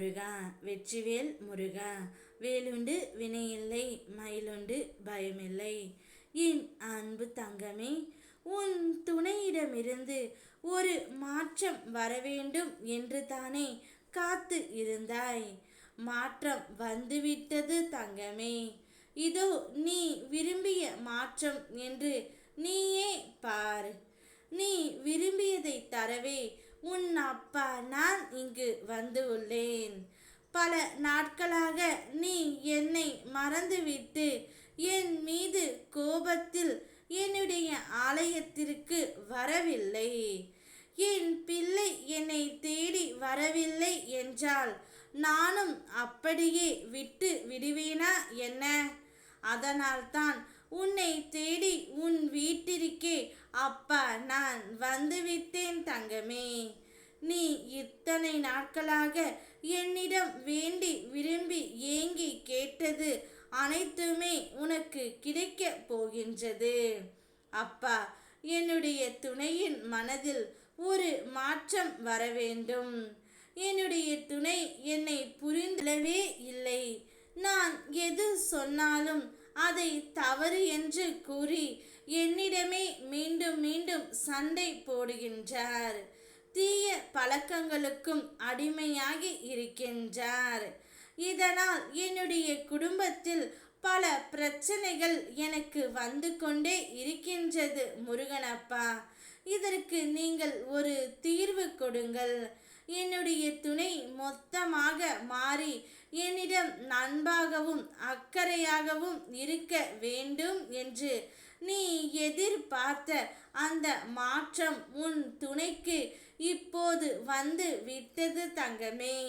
முருகா. வெற்றிவேல் முருகா. வேலுண்டு வினையில்லை, மயிலுண்டு பயமில்லை. என் அன்பு தங்கமே, உன் துணையிடமிருந்து ஒரு மாற்றம் வரவேண்டும் என்று தானே காத்து இருந்தாய். மாற்றம் வந்துவிட்டது தங்கமே. இதோ நீ விரும்பிய மாற்றம் என்று நீயே பார். நீ விரும்பியதை தரவே உன் அப்பா நான் இங்கு வந்து உள்ளேன். பல நாட்களாக நீ என்னை மறந்துவிட்டு என் மீது கோபத்தில் என்னுடைய ஆலயத்திற்கு வரவில்லை. என் பிள்ளை என்னை தேடி வரவில்லை என்றால் நானும் அப்படியே விட்டு விடுவேனா என்ன? அதனால்தான் உன்னை தேடி உன் வீட்டிற்கே அப்பா நான் வந்துவிட்டேன் தங்கமே. நீ இத்தனை நாட்களாக என்னிடம் வேண்டி விரும்பி ஏங்கி கேட்டது அனைத்துமே உனக்கு கிடைக்க போகின்றது. அப்பா, என்னுடைய துணையின் மனதில் ஒரு மாற்றம் வர வேண்டும். என்னுடைய துணை என்னை புரிந்தவே இல்லை. நான் எது சொன்னாலும் அதை தவறு என்று கூறி என்னிடமே மீண்டும் மீண்டும் சண்டை போடுகின்றார். தீய பழக்கங்களுக்கும் அடிமையாகி இருக்கின்றார். இதனால் என்னுடைய குடும்பத்தில் பல பிரச்சனைகள் எனக்கு வந்து கொண்டே இருக்கின்றது முருகனப்பா. இதற்கு நீங்கள் ஒரு தீர்வு கொடுங்கள். என்னுடைய துணை மொத்தமாக மாறி என்னிடம் அன்பாகவும் அக்கறையாகவும் இருக்க வேண்டும் என்று நீ எதிர்பார்த்த அந்த மாற்றம் உன் துணைக்கு இப்போது வந்து விட்டது தங்கமே.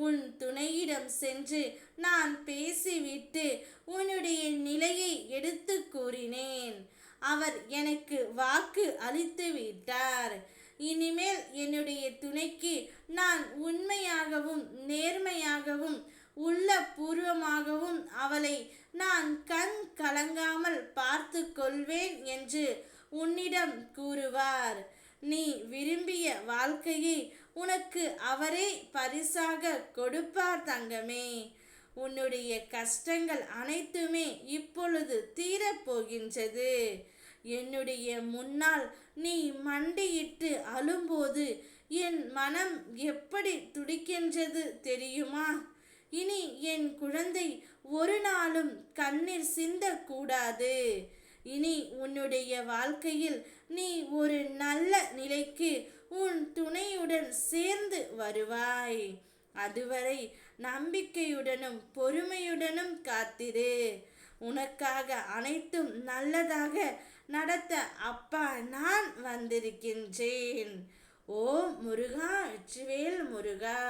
உன் துணையிடம் சென்று நான் பேசிவிட்டு உன்னுடைய நிலையை எடுத்து கூறினேன். அவர் எனக்கு வாக்கு அளித்து விட்டார். இனிமேல் என்னுடைய துணைக்கு நான் உண்மையாகவும் நேர்மையாகவும் உள்ளபூர்வமாகவும் அவளை நான் கண் கலங்காமல் பார்த்து கொள்வேன் என்று உன்னிடம் கூறுவார். நீ விரும்பிய வாழ்க்கையை உனக்கு அவரே பரிசாக கொடுப்பார் தங்கமே. உன்னுடைய கஷ்டங்கள் அனைத்துமே இப்பொழுது தீரப்போகின்றது. என்னுடைய முன்னால் நீ மண்டியிட்டு அழும்போது என் மனம் எப்படி துடிக்கின்றது தெரியுமா? இனி என் குழந்தை ஒரு நாளும் கண்ணீர் சிந்தக்கூடாது. இனி உன்னுடைய வாழ்க்கையில் நீ ஒரு நல்ல நிலைக்கு உன் துணையுடன் சேர்ந்து வருவாய். அதுவரை நம்பிக்கையுடனும் பொறுமையுடனும் காத்திரு. உனக்காக அனைத்தும் நல்லதாக நடத்த அப்பா நான் வந்திருக்கின்றேன். ஓ முருகா, வெற்றிவேல் முருகா.